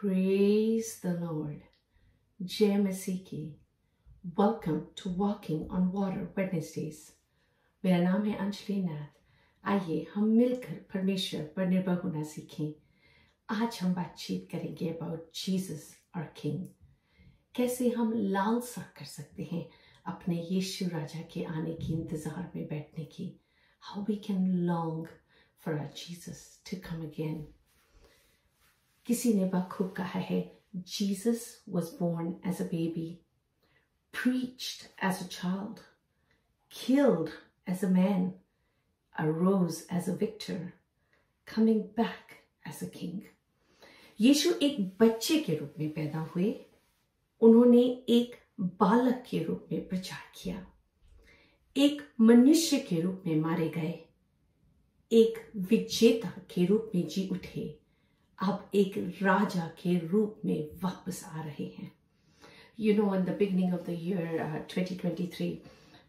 Praise the Lord. जय मसीह की. Welcome to Walking on Water Wednesdays. मेरा नाम है अंजलि नाथ. आइए हम मिलकर परमेश्वर पर निर्भर होना सीखें. आज हम बातचीत करेंगे about Jesus our King. कैसे हम लालसा कर सकते हैं अपने यीशु राजा के आने की इंतजार में बैठने की. How we can long for our Jesus to come again. किसी ने बखूब कहा है, Jesus was born as a baby, preached as a child, killed as a man, arose as a victor, coming back as a king. यीशु एक बच्चे के रूप में पैदा हुए. उन्होंने एक बालक के रूप में प्रचार किया. एक मनुष्य के रूप में मारे गए. एक विजेता के रूप में जी उठे. अब एक राजा के रूप में वापस आ रहे हैं. You know, in the beginning of the year 2023,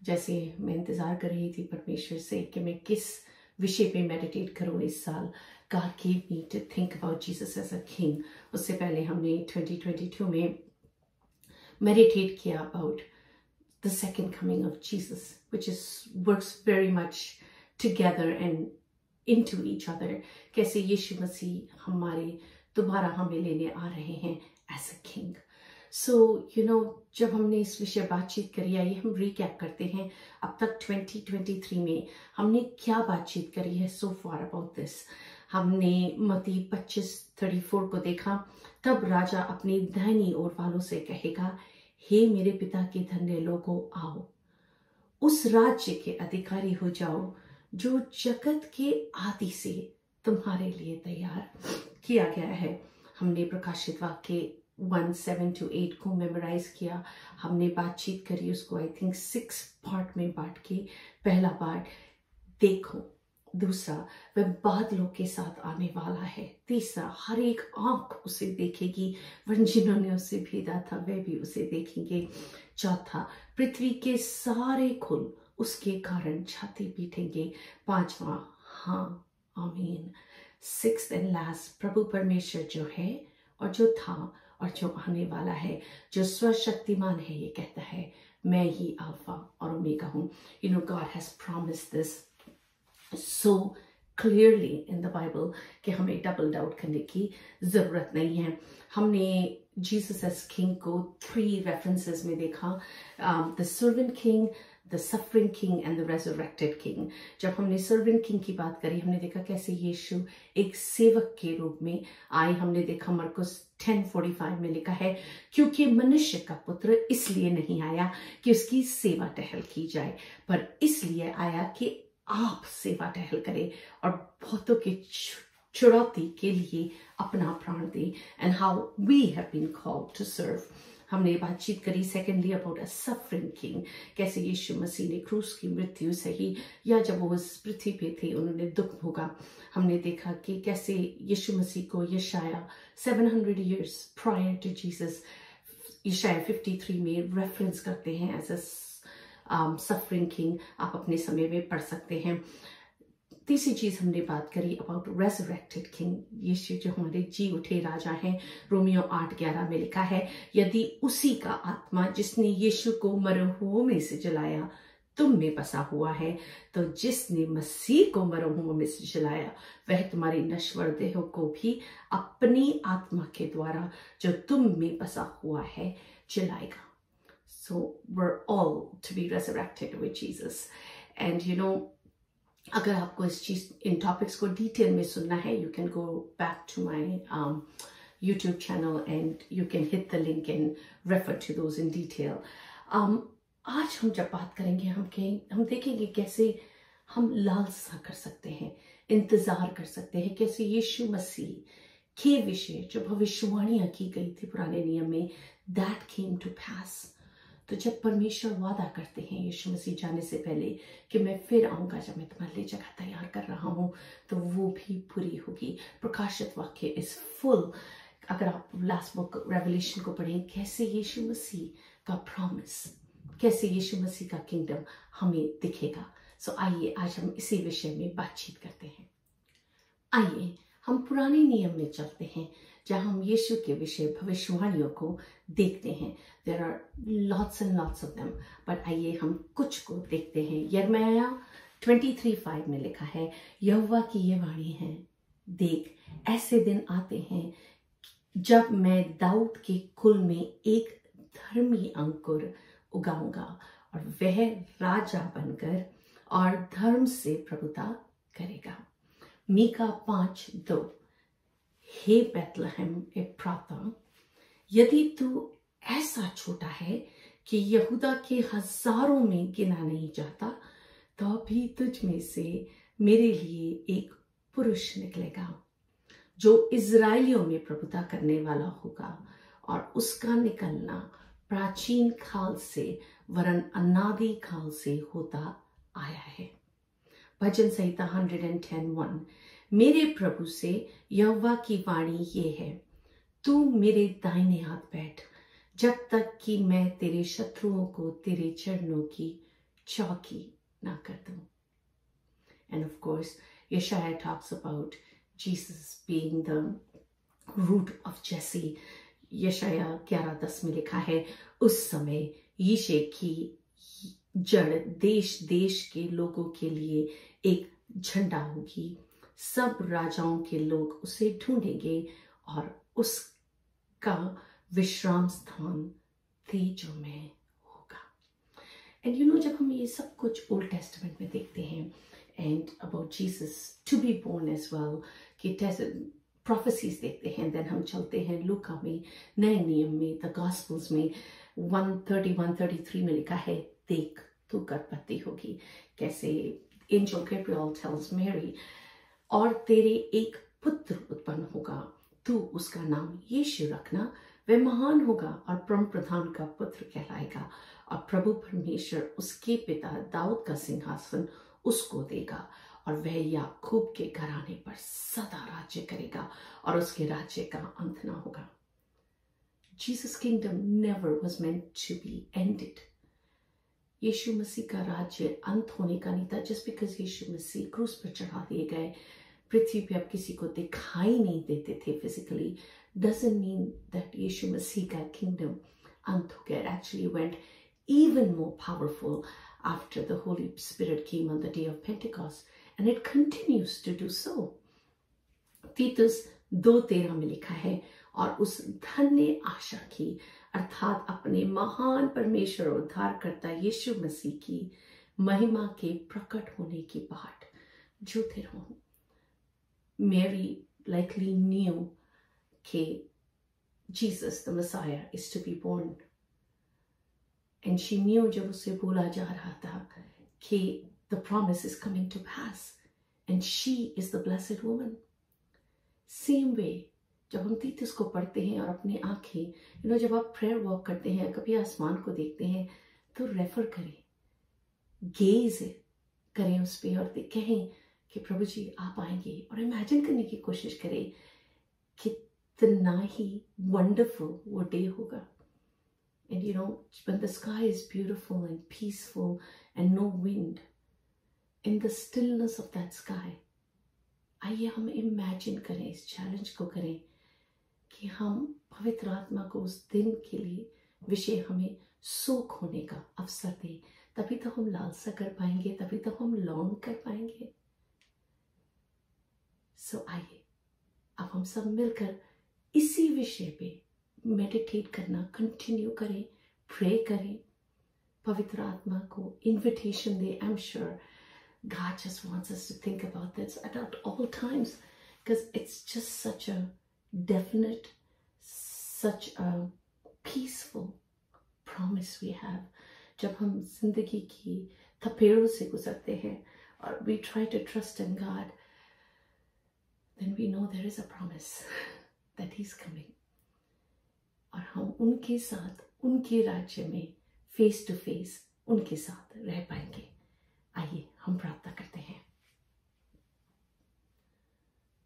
जैसे मैं इंतजार कर रही थी परमेश्वर से कि मैं किस विषय पे मेडिटेट करूं इस साल, God gave me to think about Jesus as a king. उससे पहले हमने 2022 में मेडिटेट किया about the second coming of Jesus, which works very much together and into each other. कैसे यीशु मसीह हमारे दोबारा हमें लेने आ रहे हैं as a king. So, you know, जब हमने इस विषय बातचीत करी, आइए हम रिकैप करते हैं अब तक 2023 में हमने क्या बातचीत करी है so far about this. हमने मत्ती 25:34 को देखा. तब राजा अपनी दाहिनी ओर वालों से कहेगा, हे मेरे पिता के धन्य लोगों, आओ उस राज्य के अधिकारी हो जाओ जो जगत के आदि से तुम्हारे लिए तैयार किया गया है. हमने प्रकाशित वाक्य 1:7-8 को मेमोराइज किया. हमने बातचीत करी उसको आई थिंक 6 पार्ट में बांट के. पहला पार्ट देखो, दूसरा वह बादलों के साथ आने वाला है, तीसरा हर एक आंख उसे देखेगी, वह जिन्होंने उसे भेजा था वे भी उसे देखेंगे, चौथा पृथ्वी के सारे कुल उसके कारण छाती पीटेंगे, पांचवा हाँ आमीन. सिक्स्थ एंड लास्ट, प्रभु परमेश्वर जो है और जो था और जो आने वाला है, जो सर्वशक्तिमान है, ये कहता है मैं ही अल्फा और ओमेगा हूं. You know, God has promised this so clearly in the Bible कि हमें डबल डाउट करने की जरूरत नहीं है. हमने Jesus as King को 3 references में देखा. The servant king, the suffering king and the resurrected king. जब हमने servant king की बात करी, हमने देखा कैसे यीशु एक सेवक के रूप में आए. हमने देखा मरकुस 10:45 में लिखा है, क्योंकि मनुष्य का पुत्र इसलिए नहीं आया कि उसकी सेवा टहल की जाए, पर इसलिए आया कि आप सेवा टहल करें और बहुतों के छुड़ौती के लिए अपना प्राण दें. And how we have been called to serve. हमने बातचीत करी secondly about a suffering king. कैसे यीशु मसीह ने क्रूस की मृत्यु सही, या जब वो इस पृथ्वी पे थे उन्होंने दुख भोगा. हमने देखा कि कैसे यीशु मसीह को यशाया 700 years prior to Jesus, यशाया 53 में रेफरेंस करते हैं एज अ सफरिंग किंग. आप अपने समय में पढ़ सकते हैं. तीसरी चीज हमने बात करी अबाउट रेजरेक्टेड किंग, यीशु जो हमारे जी उठे राजा हैं. रोमियो 8:11 में लिखा है, यदि उसी का आत्मा जिसने यीशु को मरे हुओं में से जलाया तुम में बसा हुआ है, तो जिसने मसीह को मरे हुओं में से जलाया वह तुम्हारी नश्वर देह को भी अपनी आत्मा के द्वारा जो तुम में बसा हुआ है जलाएगा. So we're all to be resurrected with Jesus. And you know, अगर आपको इस चीज इन टॉपिक्स को डिटेल में सुनना है, you can go back to my YouTube channel and you can hit the link and refer to those in detail. आज हम जब बात करेंगे हम देखेंगे कैसे हम लालसा कर सकते हैं, इंतजार कर सकते हैं, कैसे यीशु मसीह के विषय जो भविष्यवाणियां की गई थी पुराने नियम में, that came to pass. तो जब परमेश्वर वादा करते हैं यीशु मसीह जाने से पहले कि मैं फिर आऊंगा जब मैं तुम्हारे लिए जगह तैयार कर रहा हूं, तो वो भी पूरी होगी. प्रकाशित वाक्य इज फुल. अगर आप लास्ट बुक रेवलेशन को पढ़ें, कैसे यीशु मसीह का प्रॉमिस, कैसे यीशु मसीह का किंगडम हमें दिखेगा. सो आइए आज हम इसी विषय में बातचीत करते हैं. आइए हम पुराने नियम में चलते हैं जहां हम यीशु के विषय भविष्यवाणियों को देखते हैं। There are lots and lots of them, but आइए हम कुछ को देखते हैं। यिर्मयाह 23:5 में लिखा है, यहोवा की ये वाणी है, देख ऐसे दिन आते हैं जब मैं दाऊद के कुल में एक धर्मी अंकुर उगाऊंगा और वह राजा बनकर और धर्म से प्रभुता करेगा। मीका 5:2, हे बैतलहम एफ्राता, यदि तू ऐसा छोटा है कि यहूदा के हजारों में गिना नहीं जाता, तो भी तुझ में से मेरे लिए एक पुरुष निकलेगा जो इजराइलियों में प्रभुता करने वाला होगा, और उसका निकलना प्राचीन काल से वरन अनादि काल से होता आया है। भजन संहिता 110:1, मेरे प्रभु से यहोवा की वाणी ये है, तू मेरे दाहिने हाथ बैठ जब तक कि मैं तेरे शत्रुओं को तेरे चरणों की चौकी ना कर दूं। And of course, Yeshaya talks about Jesus being the root of Jesse. यशाया 11:10 में लिखा है, उस समय यीशे की जड़ देश देश के लोगों के लिए एक झंडा होगी। सब राजाओं के लोग उसे ढूंढेंगे और उसका विश्राम स्थान तेजों में होगा। एंड यू नो, जब हम ये सब कुछ ओल्ड टेस्टामेंट में देखते हैं and about Jesus to be born as well कि प्रोफेसीज देखते हैं, देन हम चलते हैं लूका में, नए नियम में, द गॉस्पेल्स में 1:31-33 में लिखा है, देख तू गर्भवती होगी, कैसे एंजल गैब्रियल टेल्स मैरी, और तेरे एक पुत्र उत्पन्न होगा, तू उसका नाम यीशु रखना, वह महान होगा और परम प्रधान का पुत्र कहलाएगा, और प्रभु परमेश्वर उसके पिता दाऊद का सिंहासन उसको देगा, और वह याकूब के घराने पर सदा राज्य करेगा और उसके राज्य का अंत ना होगा। Jesus' kingdom never was meant to be ended. यीशु मसीह का राज्य अंत होने का नहीं था। जस्ट बिकॉज यीशु मसीह क्रूस पर चढ़ा दिए गए, पृथ्वी पे अब किसी को दिखाई नहीं देते थे फिजिकली, doesn't mean that यीशु मसीह का किंगडम अंत हो गया। It actually went even more powerful after the Holy Spirit came on the day of Pentecost, and it continues to do so. तीतुस 2:13 में लिखा है, और उस धन्य आशा की अर्थात अपने महान परमेश्वर और उद्धारकर्ता यीशु मसीह की महिमा के प्रकट होने की बाट जोते रहो। Mary likely knew कि Jesus the Messiah is to be born, and she knew जब उसे बोला जा रहा था कि the promise is coming to pass and she is the blessed woman. Same way, जब हम तीतुस को पढ़ते हैं और अपनी आंखें जब आप प्रेयर वॉक करते हैं, कभी आसमान को देखते हैं, तो रेफर करें, गेज करें उस पर और कहें कि प्रभु जी आप आएंगे, और इमेजिन करने की कोशिश करें कितना ही वंडरफुल वो डे होगा। And when the sky is beautiful and peaceful and no wind, in the stillness of that sky, आइए हम इमेजिन करें, इस चैलेंज को करें कि हम पवित्र आत्मा को उस दिन के लिए विषय हमें सोख होने का अवसर दे, तभी तो हम लालसा कर पाएंगे, तभी तो हम लॉन्ग कर पाएंगे। सो आइए अब हम सब मिलकर इसी विषय पे मेडिटेट करना कंटिन्यू करें, प्रे करें, पवित्र आत्मा को invitation they. I am sure God just wants us to think about this at all times, because it's just such a definite, such a peaceful promise we have. जब हम जिंदगी की थपेड़ों से गुजरते हैं और we try to trust in God, then we know there is a promise that He's coming. और हम उनके साथ, उनके राज्य में फेस टू फेस उनके साथ रह पाएंगे। आइए हम प्रार्थना करते हैं।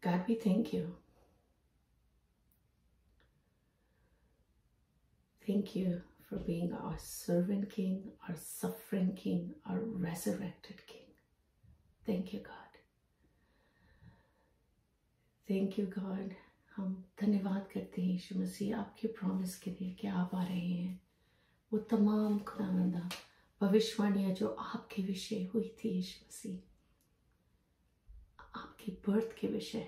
God, we thank you. Thank you for being our servant King, our suffering King, our resurrected King. Thank you, God. Thank you God. हम धन्यवाद करते हैं यीशु मसीह आपके प्रॉमिस के लिए कि आप आ रहे हैं। वो तमाम खुदावंदा भविष्यवाणियां जो आपके विषय हुई थी यीशु मसीह, आपके बर्थ के विषय,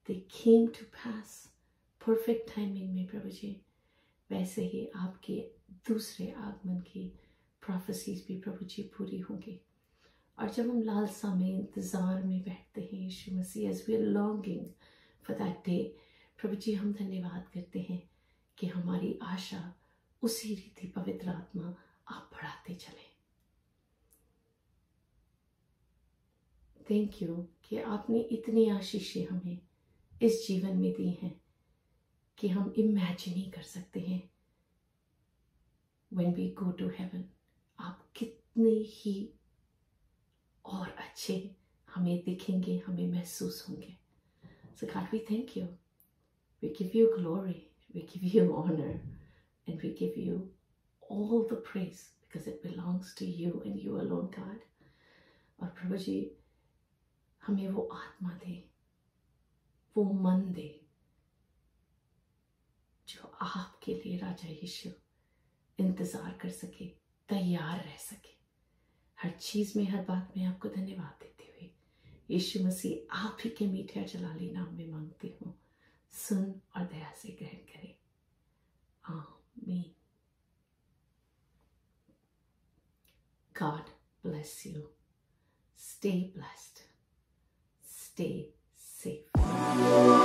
they came to pass perfect timing में प्रभु जी। वैसे ही आपके दूसरे आगमन की प्रोफेसीज भी प्रभु जी पूरी होंगी। और जब हम लालसा में इंतज़ार में बैठते हैं यीशु मसीह, as we are longing for that day, प्रभु जी हम धन्यवाद करते हैं कि हमारी आशा उसी रीति पवित्र आत्मा आप बढ़ाते चलें। थैंक यू कि आपने इतनी आशीषें हमें इस जीवन में दी हैं कि हम इमेजिन ही कर सकते हैं when we go to heaven आप कितने ही और अच्छे हमें दिखेंगे, हमें महसूस होंगे। So God, we thank you. We give you glory, we give you honor, and we give you all the praise because it belongs to you and you alone, God. और प्रभु जी हमें वो आत्मा दे, वो मन दे जो आपके लिए राजा यीशु इंतजार कर सके, तैयार रह सके। हर चीज में, हर बात में आपको धन्यवाद देते हुए यीशु मसीह आप ही के मीठे और जलाली नाम में मांगती हूँ, सुन और दया से ग्रहण करें। आमीन। God bless you. Stay blessed. Stay safe.